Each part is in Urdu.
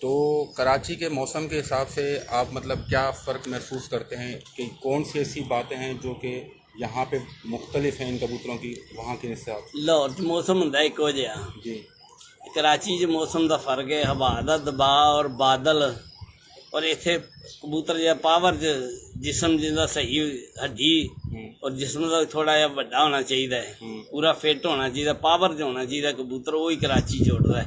تو کراچی کے موسم کے حساب سے آپ مطلب کیا فرق محسوس کرتے ہیں کہ کون سی ایسی باتیں ہیں جو کہ یہاں پہ مختلف ہیں ان کبوتروں کی وہاں کے حساب سے؟ لاہور 'ਚ ਮੌਸਮ ਹੁੰਦਾ ਇੱਕੋ ਜਿਹਾ, جی کراچی 'ਚ ਮੌਸਮ ਦਾ ਫਰਕ ਹੈ, ਹਵਾ ਦਾ ਦਬਾਅ ਔਰ ਬਾਦਲ, ਔਰ ਇੱਥੇ ਕਬੂਤਰ ਜਿਹਾ ਪਾਵਰ 'ਚ ਜਿਸਮ ਜਿਹਦਾ ਸਹੀ ਹੱਡੀ ਔਰ ਜਿਸਮ ਦਾ ਥੋੜਾ ਜਿਹਾ ਵੱਡਾ ਹੋਣਾ ਚਾਹੀਦਾ ਹੈ, ਪੂਰਾ ਫਿੱਟ ਹੋਣਾ ਚਾਹੀਦਾ, ਪਾਵਰ 'ਚ ਹੋਣਾ ਚਾਹੀਦਾ ਕਬੂਤਰ, ਉਹ ਹੀ ਕਰਾਚੀ 'ਚ ਉੱਡਦਾ ਹੈ।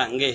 ਰੰਗ ਹੈ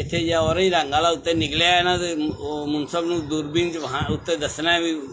ਇੱਥੇ ਜੇ ਔਰੇਂਜ ਰੰਗ ਵਾਲਾ ਉੱਤੇ ਨਿਕਲਿਆ ਹੈ ਨਾ ਤੇ ਉਹ ਮੁਨਸਫ ਨੂੰ ਦੂਰਬੀਨ 'ਚ ਵਹਾਂ ਉੱਤੇ ਦੱਸਣਾ ਹੈ ਵੀ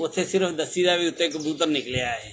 ਉੱਥੇ ਸਿਰਫ ਦੱਸੀ ਦਾ ਵੀ ਉੱਤੇ ਕਬੂਤਰ ਨਿਕਲਿਆ ਹੈ,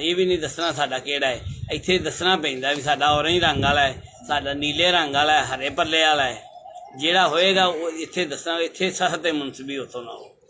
ਇਹ ਵੀ ਨਹੀਂ ਦੱਸਣਾ ਸਾਡਾ ਕਿਹੜਾ ਹੈ। ਇੱਥੇ ਦੱਸਣਾ ਪੈਂਦਾ ਵੀ ਸਾਡਾ ਔਰੇਂਜ ਰੰਗ ਵਾਲਾ ਹੈ, ਸਾਡਾ ਨੀਲੇ ਰੰਗ ਵਾਲਾ ਹੈ, ਹਰੇ ਪੱਲੇ ਵਾਲਾ ਹੈ, ਜਿਹੜਾ ਹੋਏਗਾ ਉਹ ਇੱਥੇ ਦੱਸਣਾ। ਇੱਥੇ ਸਖਤ ਹੈ ਮੁਨਸਬੀ ਉੱਥੋਂ ਨਾ ਹੋ।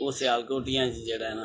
ਉਹ ਸਿਆਲਕੋਟੀਆਂ 'ਚ ਜਿਹੜਾ ਹੈ ਨਾ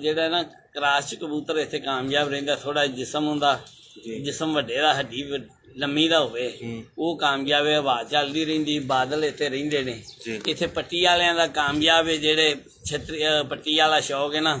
ਜਿਹੜਾ ਹੈ ਨਾ ਕਰਾਚ 'ਚ ਕਬੂਤਰ ਇੱਥੇ ਕਾਮਯਾਬ ਰਹਿੰਦਾ, ਥੋੜਾ ਜਿਸਮ ਹੁੰਦਾ, ਜਿਸਮ ਵੱਡੇ ਦਾ, ਹੱਡੀ ਲੰਮੀ ਦਾ ਹੋਵੇ, ਉਹ ਕਾਮਯਾਬ ਹੈ। ਹਵਾ ਚੱਲਦੀ ਰਹਿੰਦੀ, ਬਾਦਲ ਇੱਥੇ ਰਹਿੰਦੇ ਨੇ। ਇੱਥੇ ਪੱਟੀ ਵਾਲਿਆਂ ਦਾ ਕਾਮਯਾਬ ਹੈ, ਜਿਹੜੇ ਛਤਰੀ ਪੱਟੀ ਵਾਲਾ ਸ਼ੌਕ ਹੈ ਨਾ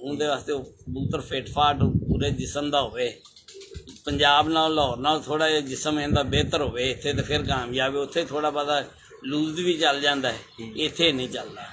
ਉਹਦੇ ਵਾਸਤੇ ਉਹ ਕਬੂਤਰ ਫਿੱਟ ਫਾਟ ਪੂਰੇ ਜਿਸਮ ਦਾ ਹੋਵੇ। ਪੰਜਾਬ ਨਾਲ ਲਾਹੌਰ ਨਾਲ ਥੋੜਾ ਜਿਹਾ ਜਿਸਮ ਇਹਦਾ ਬਿਹਤਰ ਹੋਵੇ ਇੱਥੇ ਤਾਂ ਫਿਰ ਕਾਮਯਾਬ ਹੈ। ਉੱਥੇ ਥੋੜਾ ਬਹੁਤਾ ਲੂਜ਼ ਵੀ ਚੱਲ ਜਾਂਦਾ ਹੈ, ਇੱਥੇ ਨਹੀਂ ਚੱਲਦਾ।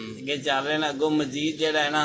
ਅੱਗੇ ਚੱਲ ਰਹੇ ਨੇ। ਅੱਗੋਂ ਮਜ਼ੀਦ ਜਿਹੜਾ ਹੈ ਨਾ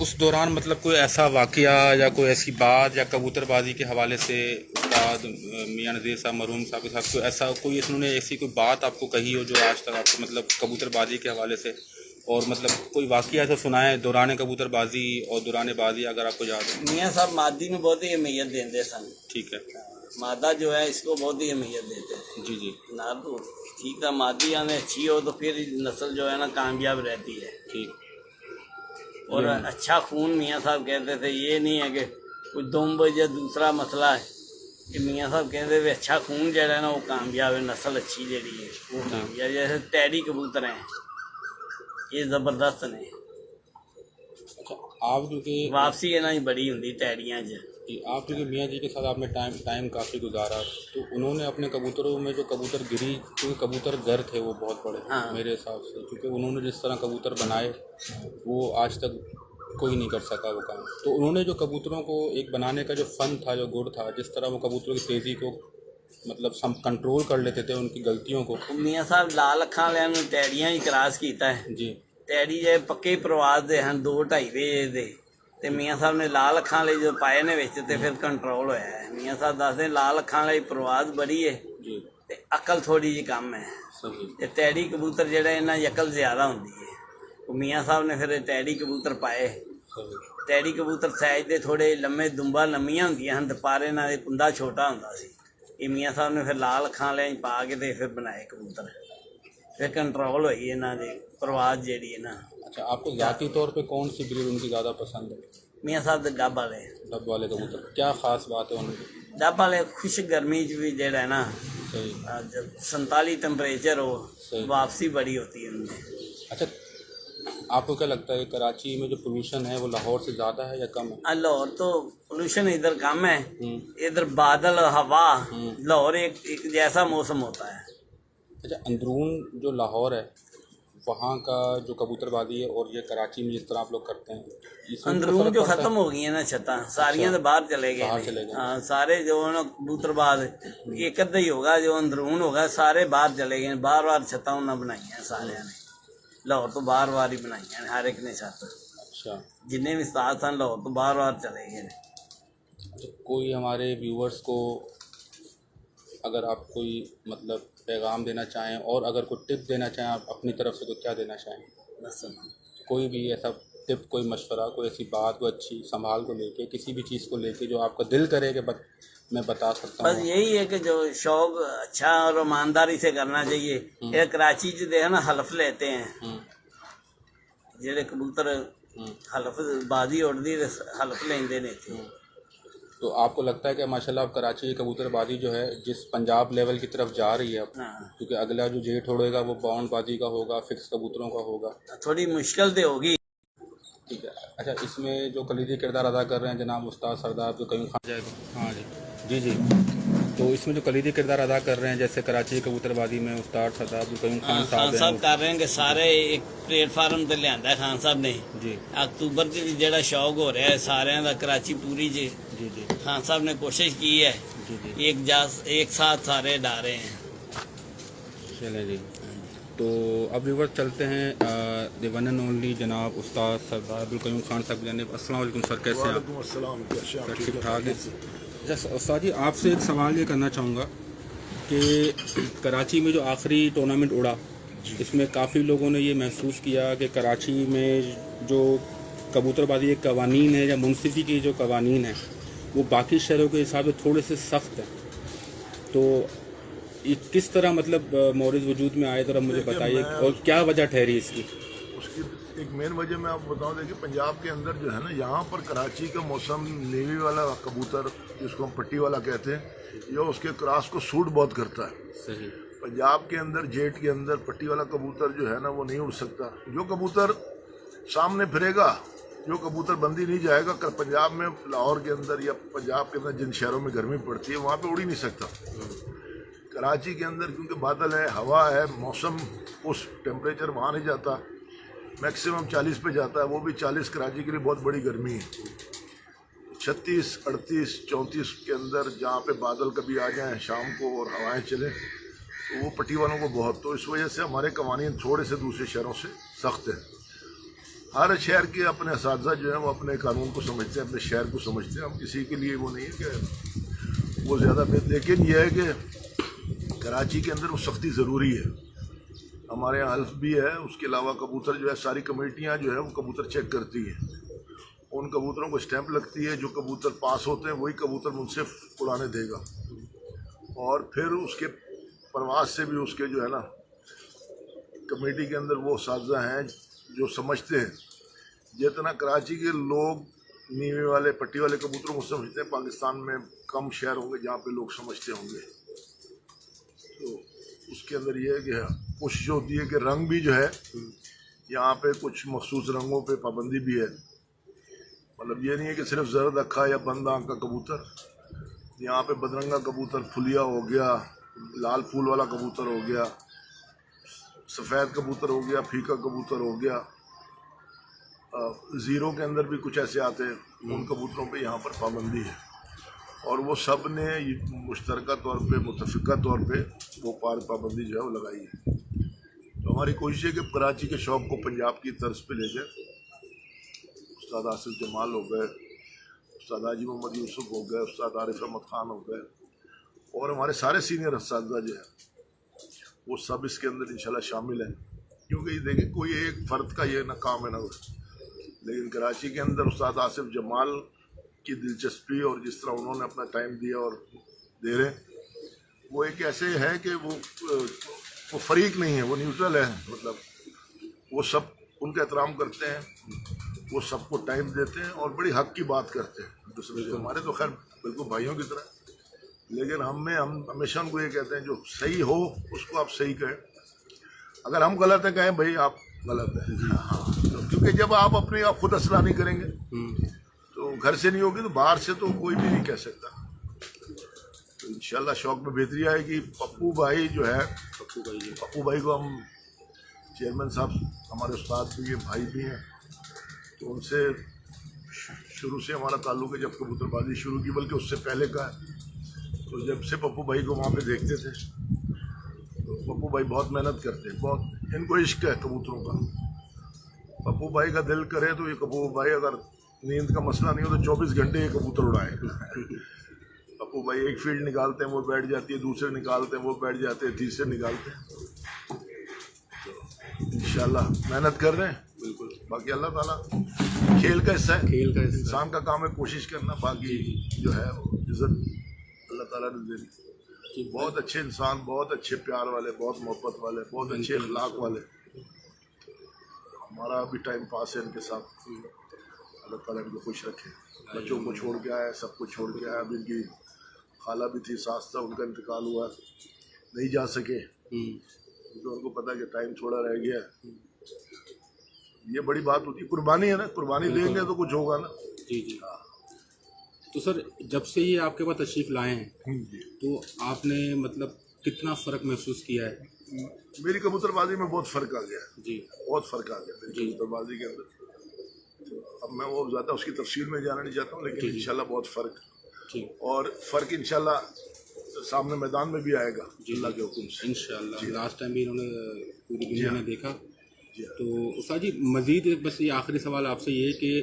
اس دوران مطلب کوئی ایسا واقعہ یا کوئی ایسی بات یا کبوتر بازی کے حوالے سے استاد میاں نذیر صاحب مرحوم صاحب کے ساتھ کوئی ایسا کوئی انہوں نے ایسی کوئی بات آپ کو کہی ہو جو آج تک آپ کو مطلب کبوتر بازی کے حوالے سے، اور مطلب کوئی واقعہ ایسا سنائیں دوران کبوتر بازی اور دوران بازی اگر آپ کو یاد ہو؟ میاں صاحب مادی میں بہت ہی اہمیت دیتے سن. ٹھیک ہے. مادہ جو ہے اس کو بہت ہی اہمیت دیتے تھے. جی جی نہ تو ٹھیک ہے مادی آنے اچھی ہو تو پھر نسل جو ہے نا کامیاب رہتی ہے. ٹھیک. اور اچھا خون میاں صاحب کہتے تھے، یہ نہیں ہے کہ کوئی دم یا دوسرا مسئلہ ہے کہ میاں صاحب کہتے تھے اچھا خون جڑا ہے نا وہ کامیاب ہے، نسل اچھی جڑی ہے وہ کامیاب. جیسے ٹیڈی کبوتر ہیں یہ زبردست نے، اچھا آپ کیونکہ واپسی ہے نا بڑی ہوں ٹیڈیاں آپ کیونکہ میاں جی کے ساتھ آپ نے ٹائم کافی گزارا، تو انہوں نے اپنے کبوتروں میں جو کبوتر گری، کیونکہ کبوتر گھر تھے وہ بہت بڑے میرے حساب سے، کیونکہ انہوں نے جس طرح کبوتر بنائے وہ آج تک کوئی نہیں کر سکا وہ کام. تو انہوں نے جو کبوتروں کو ایک بنانے کا جو فن تھا، جو گڑ تھا، جس طرح وہ کبوتروں کی تیزی کو مطلب کنٹرول کر لیتے تھے ان کی غلطیوں کو. میاں صاحب لال اکھاں والے ٹیڈیاں ہی کراس کیتا ہے. جی. ٹیڈی جے پکے پرواز دے ہیں 2-2.5 وجے دے تے میاں صاحب نے لال اکھاں والے جو پائے نے وچ تے پھر کنٹرول ہویا ہے. میاں صاحب دسدے لال اکھاں والی پرواز بڑی ہے جی. تے عقل تھوڑی جی کم ہے. صحیح. تے ٹیڈی کبوتر جڑا انہاں دی عقل زیادہ ہوندی ہے. میاں صاحب نے پھر ٹیڈی کبوتر پائے. ٹیڈی کبوتر سائز دے تھوڑے لمے دمبا لمیاں ہوندیاں ہن تے پارے نال پندا چھوٹا ہوندا سی. یہ میاں صاحب نے پھر لال اکھاں والے پا کے تے پھر بنائے کبوتر. پھر کنٹرول ہوئی انہاں دی پرواز جیڑی ہے نا. اچھا آپ کو ذاتی طور پہ کون سی بریڈ ان کی زیادہ پسند ہے؟ میاں صاحب دے ڈب والے. ڈب والے کبوتر کیا خاص بات ہے ان کی؟ ڈب والے خوش گرمی چ بھی جڑا ہے نا، صحیح. جب 47 ٹمپریچر ہو صحیح. واپسی بڑی ہوتی ہے ان میں. اچھا آپ کو کیا لگتا ہے کہ کراچی میں جو پولوشن ہے وہ لاہور سے زیادہ ہے یا کم ہے؟ لاہور تو پولوشن ادھر کم ہے، ادھر بادل ہوا، لاہور ایک جیسا موسم ہوتا ہے. اچھا اندرون جو لاہور ہے وہاں کا جو کبوتر بازی ہے اور یہ کراچی میں جس طرح آپ لوگ کرتے ہیں، اندرون جو ختم ہو گئی ہیں نا چھتاں ساریاں تو باہر چلے گئے. ہاں سارے جو نا کبوتر باز ایک ادھا ہی ہوگا جو اندرون ہوگا، سارے باہر چلے گئے. باہر چھتاں انہاں بنائی ہیں سارے نے، لاہور تو باہر ہی بنائی ہیں ہر ایک نے چھت. اچھا جنہیں بھی استاد سن لاہور تو باہر چلے گئے. کوئی ہمارے ویورز کو اگر آپ کوئی مطلب پیغام دینا چاہیں اور اگر کوئی ٹپ دینا چاہیں آپ اپنی طرف سے تو کیا دینا چاہیں؟ بس کوئی بھی ایسا ٹپ، کوئی مشورہ، کوئی ایسی بات کوئی اچھی سنبھال کو لے کے، کسی بھی چیز کو لے کے جو آپ کا دل کرے کہ میں بتا سکتا ہوں. بس یہی ہے کہ جو شوق اچھا اور ایمانداری سے کرنا چاہیے. یہ کراچی جو ہے نا حلف لیتے ہیں جڑے کبوتر حلف بازی اڑتی حلف لیندے نے. تو آپ کو لگتا ہے کہ ماشاءاللہ اب کراچی کی کبوتر بازی جو ہے جس پنجاب لیول کی طرف جا رہی ہے اب، کیونکہ اگلا جو جیٹ اڑے گا وہ باؤنڈ بازی کا ہوگا، فکس کبوتروں کا ہوگا. تھوڑی مشکل تو ہوگی. ٹھیک ہے. اچھا اس میں جو کلیدی کردار ادا کر رہے ہیں جناب استاد سردار جو قیوم خان جائے گا. ہاں جی جی جی. تو اس میں جو کلیدی کردار ادا کر رہے ہیں جیسے کراچی کبوتر بازی میں استاد سردار عبد القیوم خان صاحب کر رہے ہیں کہ سارے ایک پلیٹ فارم تے لیا ہے خان صاحب نے. جی. اکتوبر سے جڑا شوق ہو رہا ہے سارے دا کراچی پوری جی جی جی خان صاحب نے کوشش کی ہے. جی جی ایک ساتھ سارے ڈالے ہیں. چلیں جی. تو اب ویور چلتے ہیں دی ون اینڈ اونلی جناب استاد سردار عبد القیوم خان صاحب کی جانب. السلام علیکم سر، کیسے ہیں آپ؟ وعلیکم السلام. سر ٹھیک ٹھاک ہے. اچھا استاد جی آپ سے ایک سوال یہ کرنا چاہوں گا کہ کراچی میں جو آخری ٹورنامنٹ اڑا اس میں کافی لوگوں نے یہ محسوس کیا کہ کراچی میں جو کبوتر بازی کے قوانین ہیں یا منصفی کی جو قوانین ہیں وہ باقی شہروں کے حساب سے تھوڑے سے سخت ہیں. تو یہ کس طرح مطلب مورد وجود میں آئے ذرا مجھے بتائیے اور کیا وجہ ٹھہری اس کی؟ اس کی ایک مین وجہ میں آپ بتاؤں دیکھیے پنجاب کے اندر جو ہے نا یہاں پر کراچی کا موسم نیوی والا کبوتر جس کو ہم پٹی والا کہتے ہیں یہ اس کے کراس کو سوٹ بہت کرتا ہے. صحیح. پنجاب کے اندر جیٹ کے اندر پٹی والا کبوتر جو ہے نا وہ نہیں اڑ سکتا. جو کبوتر سامنے پھرے گا، جو کبوتر بندی نہیں جائے گا، پنجاب میں لاہور کے اندر یا پنجاب کے اندر جن شہروں میں گرمی پڑتی ہے وہاں پہ اڑ ہی نہیں سکتا. کراچی کے اندر کیونکہ بادل ہے، ہوا ہے، موسم اس ٹیمپریچر وہاں نہیں جاتا، میکسیمم 40 پہ جاتا ہے. وہ بھی 40 کراچی کے لیے بہت بڑی گرمی ہے. 36 38 34 کے اندر جہاں پہ بادل کبھی آ جائیں شام کو اور ہوائیں چلیں تو وہ پٹی والوں کو بہت. تو اس وجہ سے ہمارے قوانین تھوڑے سے دوسرے شہروں سے سخت ہیں. ہر شہر کے اپنے اساتذہ جو ہیں وہ اپنے قانون کو سمجھتے ہیں، اپنے شہر کو سمجھتے ہیں. ہم کسی کے لیے وہ نہیں ہے کہ وہ زیادہ لیکن یہ ہے کہ کراچی کے اندر وہ سختی ضروری ہے. ہمارے یہاں حلف بھی ہے، اس کے علاوہ کبوتر جو ہے ساری کمیٹیاں جو ہے وہ کبوتر چیک کرتی ہیں. ان کبوتروں کو اسٹیمپ لگتی ہے، جو کبوتر پاس ہوتے ہیں وہی کبوتر منصف اڑانے دے گا. اور پھر اس کے پرواز سے بھی اس کے جو ہے نا کمیٹی کے اندر وہ اساتذہ ہیں جو سمجھتے ہیں. جتنا کراچی کے لوگ نیوے والے پٹی والے کبوتروں کو سمجھتے ہیں، پاکستان میں کم شہر ہوں گے جہاں پہ لوگ سمجھتے ہوں گے. تو اس کے اندر یہ ہے کہ کوشش ہوتی ہے کہ رنگ بھی جو ہے یہاں پہ کچھ مخصوص رنگوں پہ پابندی بھی ہے. مطلب یہ نہیں ہے کہ صرف زرد اکھا یا بند آنکھ کا کبوتر. یہاں پہ بدرنگا کبوتر پھلیا ہو گیا، لال پھول والا کبوتر ہو گیا، سفید کبوتر ہو گیا، پھیکا کبوتر ہو گیا. زیرو کے اندر بھی کچھ ایسے آتے ہیں، ان کبوتروں پہ یہاں پر پابندی ہے. اور وہ سب نے مشترکہ طور پہ متفقہ طور پہ وہ پابندی جو ہے وہ لگائی ہے. تو ہماری کوشش ہے کہ کراچی کے شوق کو پنجاب کی طرز پہ لے جائے. استاد آصف جمال ہو گئے، استاد حاجی محمد یوسف ہو گئے، استاد عارف احمد خان ہو گئے، اور ہمارے سارے سینئر اساتذہ جو ہیں وہ سب اس کے اندر انشاءاللہ شامل ہیں. کیونکہ یہ دیکھیں کوئی ایک فرد کا یہ نہ کام ہے نہ، لیکن کراچی کے اندر استاد آصف جمال کی دلچسپی اور جس طرح انہوں نے اپنا ٹائم دیا اور دے رہے ہیں، وہ ایک ایسے ہے کہ وہ فریق نہیں ہے، وہ نیوٹرل ہے. مطلب وہ سب ان کا احترام کرتے ہیں، وہ سب کو ٹائم دیتے ہیں اور بڑی حق کی بات کرتے ہیں دوسرے سے. ہمارے تو خیر بالکل بھائیوں کی طرح، لیکن ہم ہمیشہ ان کو یہ کہتے ہیں جو صحیح ہو اس کو آپ صحیح کہیں، اگر ہم غلط ہیں کہیں بھائی آپ غلط ہیں. کیونکہ جب آپ اپنے آپ خود اصلاح نہیں کریں گے تو گھر سے نہیں ہوگی تو باہر سے تو کوئی بھی نہیں کہہ سکتا. تو انشاءاللہ شوق میں بہتری آئے گی. پپو بھائی جو ہے، پپو بھائی کو ہم چیئرمین صاحب ہمارے استاد بھی ہیں، بھائی بھی ہیں. تو ان سے شروع سے ہمارا تعلق ہے، جب کبوتر بازی شروع کی بلکہ اس سے پہلے کا ہے. تو جب سے پپو بھائی کو وہاں پہ دیکھتے تھے، تو پپو بھائی بہت محنت کرتے ہیں، بہت ان کو عشق ہے کبوتروں کا. پپو بھائی کا دل کرے تو یہ پپو بھائی اگر نیند کا مسئلہ نہیں ہو تو 24 گھنٹے یہ کبوتر اڑائے. پپو بھائی ایک فیلڈ نکالتے ہیں وہ بیٹھ جاتی ہے، دوسرے نکالتے ہیں وہ بیٹھ جاتے ہیں، تیسرے نکالتے ہیں. تو انشاءاللہ محنت کر رہے ہیں. بالکل. باقی اللہ تعالیٰ کھیل کا حصہ ہے، کھیل کا انسان کا کام ہے کوشش کرنا. باقی جو ہے عزت اللہ تعالیٰ نے دے دی. بہت اچھے انسان، بہت اچھے پیار والے، بہت محبت والے، بہت اچھے اخلاق والے. ہمارا بھی ٹائم پاس ہے ان کے ساتھ. اللہ تعالیٰ ان کو خوش رکھے. بچوں کو چھوڑ کے آیا، سب کو چھوڑ کے آیا. اب ان کی خالہ بھی تھی، ساس تھا، ان کا انتقال ہوا، نہیں جا سکے کیونکہ ان کو پتا کہ ٹائم تھوڑا رہ گیا. یہ بڑی بات ہوتی ہے، قربانی ہے نا، قربانی دیں گے تو کچھ ہوگا نا. جی جی. تو سر جب سے یہ آپ کے پاس تشریف لائے ہیں تو آپ نے مطلب کتنا فرق محسوس کیا ہے؟ میری کبوتر بازی میں بہت فرق آ گیا. جی بہت فرق آ گیا میری کبوتر بازی کے اندر. تو اب میں وہ زیادہ اس کی تفصیل میں جانا نہیں چاہتا ہوں، لیکن انشاءاللہ بہت فرق. اور فرق انشاءاللہ سامنے میدان میں بھی آئے گا اللہ کے حکم سے انشاءاللہ. لاسٹ ٹائم بھی انہوں نے پوری دنیا نے دیکھا. تو استاد جی مزید بس یہ آخری سوال آپ سے یہ کہ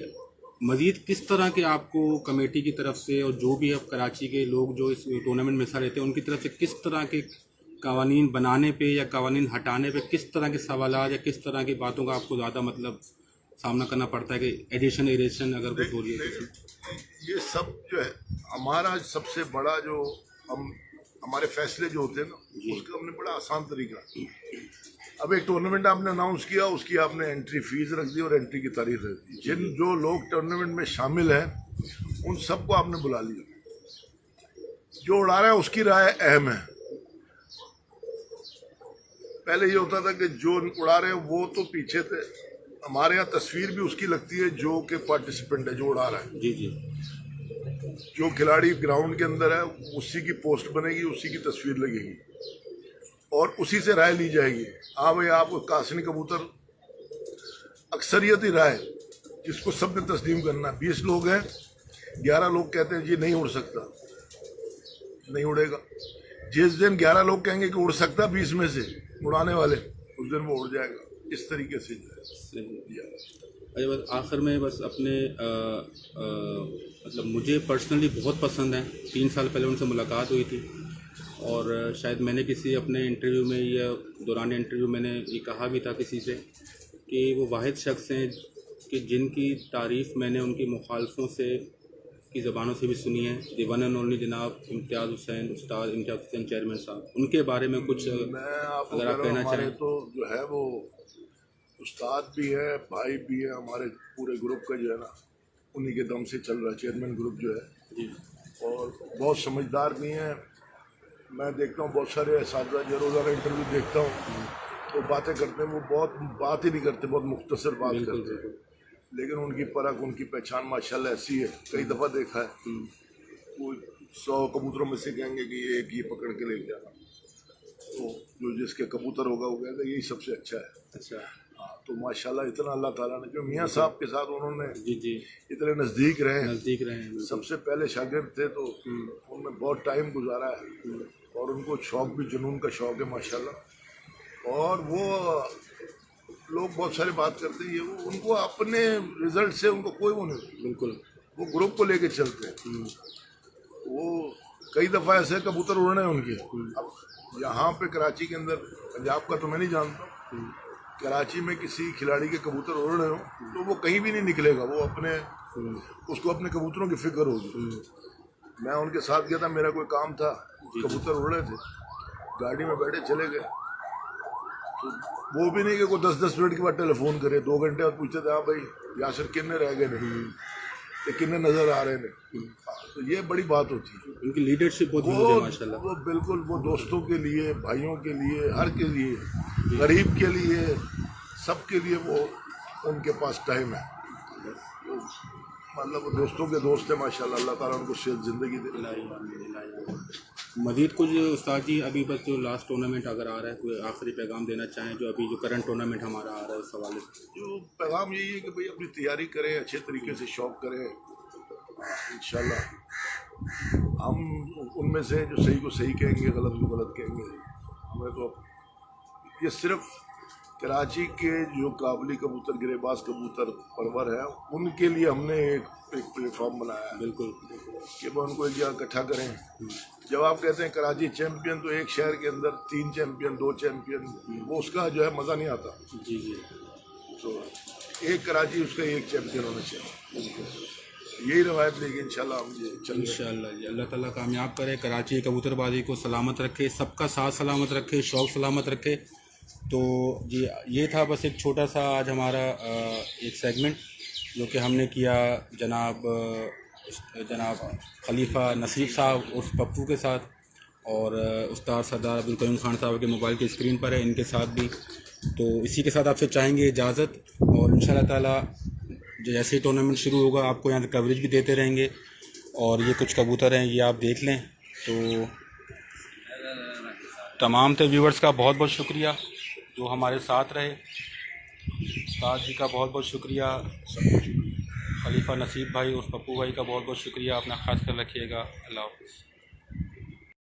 مزید کس طرح کے آپ کو کمیٹی کی طرف سے اور جو بھی اب کراچی کے لوگ جو اس ٹورنامنٹ میں حصہ لیتے ہیں ان کی طرف سے کس طرح کے قوانین بنانے پہ یا قوانین ہٹانے پہ کس طرح کے سوالات یا کس طرح کی باتوں کا آپ کو زیادہ مطلب سامنا کرنا پڑتا ہے کہ ایڈیشن اگر کچھ ہو رہی ہے؟ یہ سب جو ہے ہمارا سب سے بڑا جو ہمارے فیصلے جو ہوتے ہیں نا، اس کا ہم نے بڑا آسان طریقہ. اب ایک ٹورنامنٹ آپ نے اناؤنس کیا، اس کی آپ نے انٹری فیس رکھ دی اور انٹری کی تاریخ رکھ دی. جو لوگ ٹورنامنٹ میں شامل ہیں ان سب کو آپ نے بلا لیا. جو اڑا رہا ہے اس کی رائے اہم ہے. پہلے یہ ہوتا تھا کہ جو اڑا رہے ہیں وہ تو پیچھے تھے. ہمارے یہاں تصویر بھی اس کی لگتی ہے جو کہ پارٹیسپینٹ ہے، جو اڑا رہا ہے. جی جی. جو کھلاڑی گراؤنڈ کے اندر ہے اسی کی پوسٹ بنے گی، اسی کی تصویر لگے گی اور اسی سے رائے لی جائے گی. ہاں بھائی آپ کاسنی کبوتر اکثریتی رائے جس کو سب نے تسلیم کرنا. 20 لوگ ہیں، 11 لوگ کہتے ہیں جی نہیں اڑ سکتا، نہیں اڑے گا. جس دن 11 لوگ کہیں گے کہ اڑ سکتا 20 میں سے اڑانے والے، اس دن وہ اڑ جائے گا. اس طریقے سے جو ہے اچھا بس آخر میں بس اپنے مطلب مجھے پرسنلی بہت پسند ہیں. 3 سال پہلے ان سے ملاقات ہوئی تھی اور شاید میں نے کسی اپنے انٹرویو میں یا دوران انٹرویو میں نے یہ کہا بھی تھا کسی سے کہ وہ واحد شخص ہیں کہ جن کی تعریف میں نے ان کی مخالفوں سے کی زبانوں سے بھی سنی ہے. دی ون اینڈ اونلی جناب امتیاز حسین، استاد امتیاز حسین چیئرمین صاحب. ان کے بارے میں کچھ میں آپ کو اگر کہہ آپ رہا ہوں، کہنا ہمارے چاہیں. تو جو ہے وہ استاد بھی ہے، بھائی بھی ہے، ہمارے پورے گروپ کا جو ہے نا انہی کے دم سے چل رہا ہے. چیئرمین گروپ جو ہے جی اور بہت سمجھدار بھی ہیں. میں دیکھتا ہوں بہت سارے اساتذہ جو روزانہ انٹرویو دیکھتا ہوں وہ باتیں کرتے ہیں، وہ بہت بات ہی نہیں کرتے، بہت مختصر بات بالکل کرتے ہیں، لیکن ان کی پرکھ، ان کی پہچان ماشاءاللہ ایسی ہے. کئی دفعہ دیکھا ہے وہ 100 کبوتروں میں سے کہیں گے کہ یہ ایک یہ پکڑ کے لے جانا، تو جو جس کے کبوتر ہوگا وہ کہے گا یہی سب سے اچھا ہے. اچھا ہاں تو ماشاءاللہ اتنا اللہ تعالیٰ نے جو میاں صاحب کے ساتھ انہوں نے جی جی اتنے نزدیک رہے، نزدیک رہے ہیں. سب سے پہلے شاگرد تھے تو ان میں بہت ٹائم گزارا ہے اور ان کو شوق بھی جنون کا شوق ہے ماشاءاللہ. اور وہ لوگ بہت سارے بات کرتے ہیں، یہ ان کو اپنے رزلٹ سے ان کو کوئی وہ نہیں، بالکل وہ گروپ کو لے کے چلتے ہیں. وہ کئی دفعہ ایسے کبوتر اڑنے ہیں ان کے. اب یہاں پہ کراچی کے اندر، پنجاب کا تو میں نہیں جانتا، کراچی میں کسی کھلاڑی کے کبوتر اڑ رہے ہوں تو وہ کہیں بھی نہیں نکلے گا، وہ اپنے اس کو اپنے کبوتروں کی فکر ہوگی. میں ان کے ساتھ گیا تھا، میرا کوئی کام تھا، کبوتر اڑ رہے تھے، گاڑی میں بیٹھے چلے گئے. تو وہ بھی نہیں کہ کوئی 10 منٹ کے بعد ٹیلی فون کرے، 2 گھنٹے بعد پوچھتے تھے ہاں بھائی یاسر کنے رہ گئے نہیں، کہ کنے نظر آ رہے ہیں. تو یہ بڑی بات ہوتی ہے. ان کی لیڈرشپ بہت موجود ہے ماشاء اللہ. وہ بالکل وہ دوستوں کے لیے، بھائیوں کے لیے، ہر کے لیے، غریب کے لیے، سب کے لیے وہ ان کے پاس ٹائم ہے. مطلب وہ دوستوں کے دوست ہیں ماشاءاللہ. اللہ تعالیٰ ان کو صحت زندگی دے. مزید کچھ استاد جی ابھی بس جو لاسٹ ٹورنامنٹ اگر آ رہا ہے کوئی آخری پیغام دینا چاہیں جو ابھی جو کرنٹ ٹورنامنٹ ہمارا آ رہا ہے اس حوالے سے؟ جو پیغام یہی ہے کہ بھئی اپنی تیاری کریں، اچھے طریقے سے شوق کریں. انشاءاللہ ہم ان میں سے جو صحیح کو صحیح کہیں گے، غلط کو غلط کہیں گے. ہمیں تو یہ صرف کراچی کے جو قابلی کبوتر، گرے باز کبوتر پرور ہیں ان کے لیے ہم نے ایک پلیٹ فارم بنایا ہے بالکل کہ وہ ان کو ایک جگہ اکٹھا کریں. جب آپ کہتے ہیں کراچی چیمپئن تو ایک شہر کے اندر 3 چیمپئن 2 چیمپئن، وہ اس کا جو ہے مزہ نہیں آتا. جی جی تو ایک کراچی اس کا ایک چیمپئن ہونا چاہیے. یہی روایت لے کے انشاءاللہ ہم یہ چل رہے ہیں. انشاءاللہ جی اللہ تعالیٰ کامیاب کرے، کراچی کبوتر بازی کو سلامت رکھے، سب کا ساتھ سلامت رکھے، شوق سلامت رکھے. تو جی یہ تھا بس ایک چھوٹا سا آج ہمارا ایک سیگمنٹ جو کہ ہم نے کیا جناب خلیفہ نصیب صاحب عرف پپو کے ساتھ، اور استاد سردار عبدالقیوم خان صاحب کے موبائل کی اسکرین پر ہے ان کے ساتھ بھی. تو اسی کے ساتھ آپ سے چاہیں گے اجازت، اور ان شاء اللہ تعالیٰ جیسے ہی ٹورنامنٹ شروع ہوگا آپ کو یہاں سے کوریج بھی دیتے رہیں گے. اور یہ کچھ کبوتر ہیں یہ آپ دیکھ لیں. تو تمام تر ویورز کا بہت بہت شکریہ جو ہمارے ساتھ رہے. استاد جی کا بہت بہت شکریہ، خلیفہ نصیب بھائی اور پپو بھائی کا بہت بہت شکریہ. اپنا خاص خیال رکھیے گا. اللہ حافظ.